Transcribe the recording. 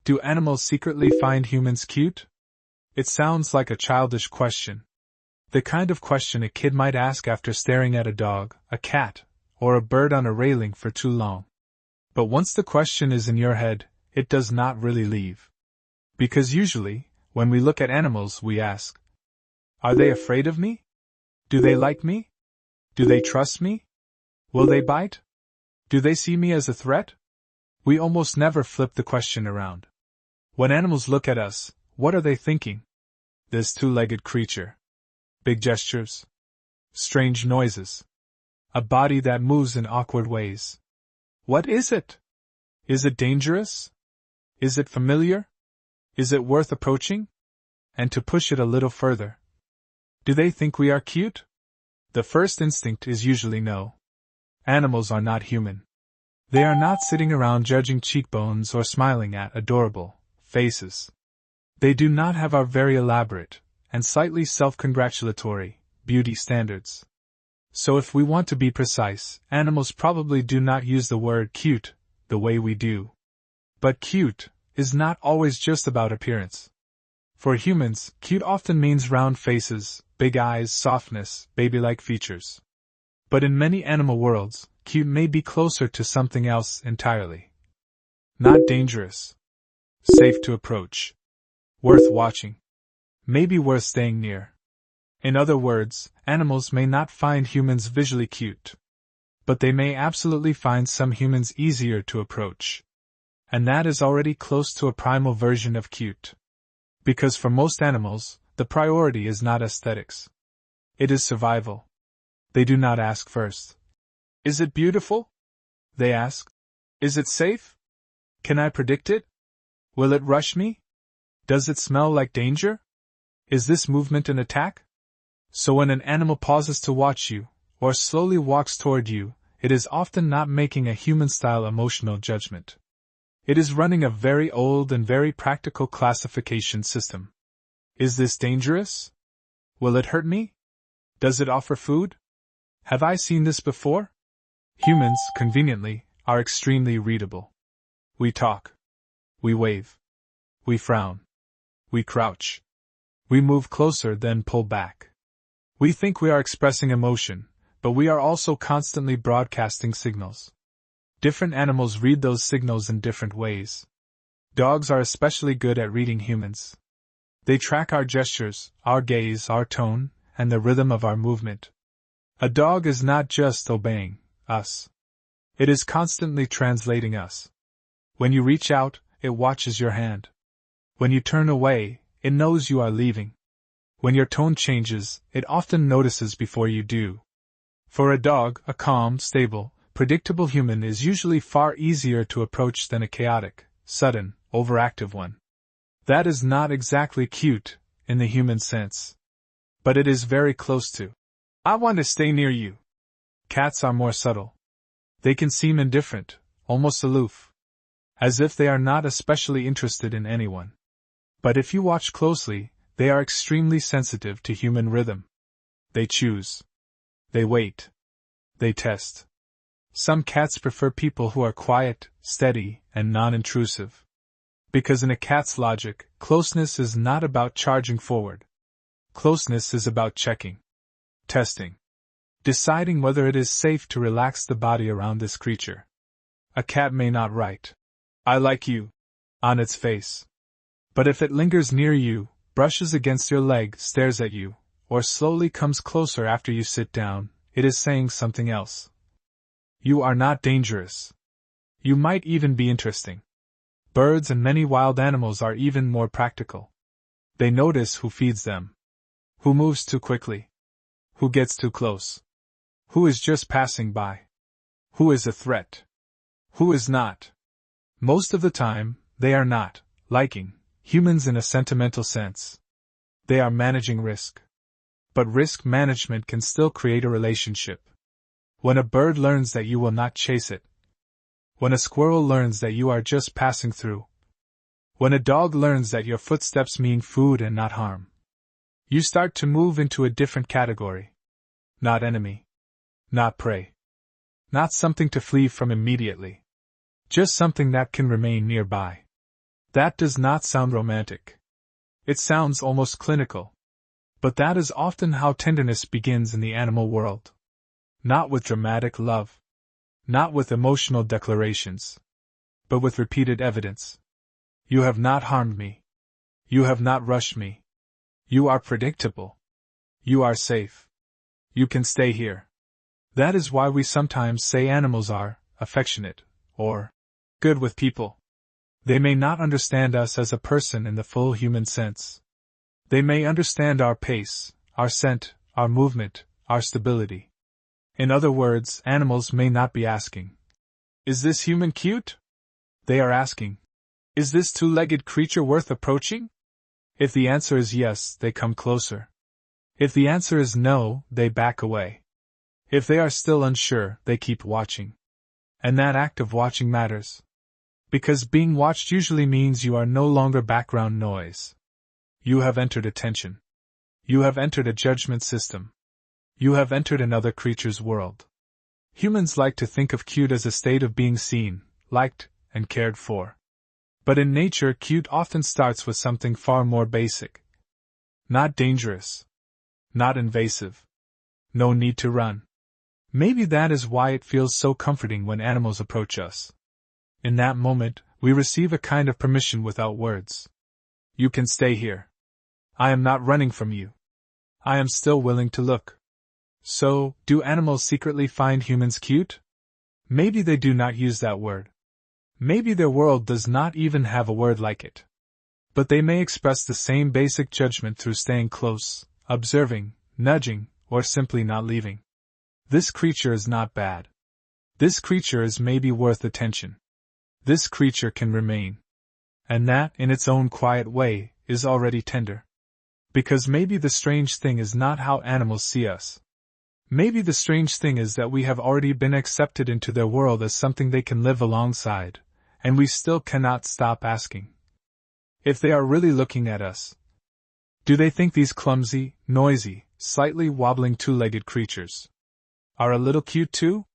Do animals secretly find humans cute? It sounds like a childish question. The kind of question a kid might ask after staring at a dog, a cat, or a bird on a railing for too long. But once the question is in your head, it does not really leave. Because usually, when we look at animals, we ask, are they afraid of me? Do they like me? Do they trust me? Will they bite? Do they see me as a threat? We almost never flip the question around. When animals look at us, what are they thinking? This two-legged creature. Big gestures. Strange noises. A body that moves in awkward ways. What is it? Is it dangerous? Is it familiar? Is it worth approaching? And to push it a little further. Do they think we are cute? The first instinct is usually no. Animals are not human. They are not sitting around judging cheekbones or smiling at adorable faces. They do not have our very elaborate and slightly self-congratulatory beauty standards. So if we want to be precise, animals probably do not use the word cute the way we do. But cute is not always just about appearance. For humans, cute often means round faces, big eyes, softness, baby-like features. But in many animal worlds, cute may be closer to something else entirely. Not dangerous. Safe to approach. Worth watching. Maybe worth staying near. In other words, animals may not find humans visually cute. But they may absolutely find some humans easier to approach. And that is already close to a primal version of cute. Because for most animals, the priority is not aesthetics. It is survival. They do not ask first, is it beautiful? They ask, is it safe? Can I predict it? Will it rush me? Does it smell like danger? Is this movement an attack? So when an animal pauses to watch you, or slowly walks toward you, it is often not making a human-style emotional judgment. It is running a very old and very practical classification system. Is this dangerous? Will it hurt me? Does it offer food? Have I seen this before? Humans, conveniently, are extremely readable. We talk. We wave. We frown. We crouch. We move closer, then pull back. We think we are expressing emotion, but we are also constantly broadcasting signals. Different animals read those signals in different ways. Dogs are especially good at reading humans. They track our gestures, our gaze, our tone, and the rhythm of our movement. A dog is not just obeying us. It is constantly translating us. When you reach out, it watches your hand. When you turn away, it knows you are leaving. When your tone changes, it often notices before you do. For a dog, a calm, stable, predictable human is usually far easier to approach than a chaotic, sudden, overactive one. That is not exactly cute, in the human sense. But it is very close to. I want to stay near you. Cats are more subtle. They can seem indifferent, almost aloof. As if they are not especially interested in anyone. But if you watch closely, they are extremely sensitive to human rhythm. They choose. They wait. They test. Some cats prefer people who are quiet, steady, and non-intrusive. Because in a cat's logic, closeness is not about charging forward. Closeness is about checking. Testing. Deciding whether it is safe to relax the body around this creature. A cat may not write, I like you, on its face. But if it lingers near you, brushes against your leg, stares at you, or slowly comes closer after you sit down, it is saying something else. You are not dangerous. You might even be interesting. Birds and many wild animals are even more practical. They notice who feeds them. Who moves too quickly. Who gets too close. Who is just passing by. Who is a threat. Who is not. Most of the time, they are not liking humans in a sentimental sense. They are managing risk. But risk management can still create a relationship. When a bird learns that you will not chase it. When a squirrel learns that you are just passing through. When a dog learns that your footsteps mean food and not harm. You start to move into a different category. Not enemy. Not prey. Not something to flee from immediately. Just something that can remain nearby. That does not sound romantic. It sounds almost clinical. But that is often how tenderness begins in the animal world. Not with dramatic love. Not with emotional declarations. But with repeated evidence. You have not harmed me. You have not rushed me. You are predictable. You are safe. You can stay here. That is why we sometimes say animals are affectionate or good with people. They may not understand us as a person in the full human sense. They may understand our pace, our scent, our movement, our stability. In other words, animals may not be asking, "Is this human cute?" They are asking, "Is this two-legged creature worth approaching?" If the answer is yes, they come closer. If the answer is no, they back away. If they are still unsure, they keep watching. And that act of watching matters. Because being watched usually means you are no longer background noise. You have entered attention. You have entered a judgment system. You have entered another creature's world. Humans like to think of cute as a state of being seen, liked, and cared for. But in nature, cute often starts with something far more basic. Not dangerous. Not invasive. No need to run. Maybe that is why it feels so comforting when animals approach us. In that moment, we receive a kind of permission without words. You can stay here. I am not running from you. I am still willing to look. So, do animals secretly find humans cute? Maybe they do not use that word. Maybe their world does not even have a word like it. But they may express the same basic judgment through staying close, observing, nudging, or simply not leaving. This creature is not bad. This creature is maybe worth attention. This creature can remain. And that, in its own quiet way, is already tender. Because maybe the strange thing is not how animals see us. Maybe the strange thing is that we have already been accepted into their world as something they can live alongside, and we still cannot stop asking. If they are really looking at us, do they think these clumsy, noisy, slightly wobbling two-legged creatures are a little cute too?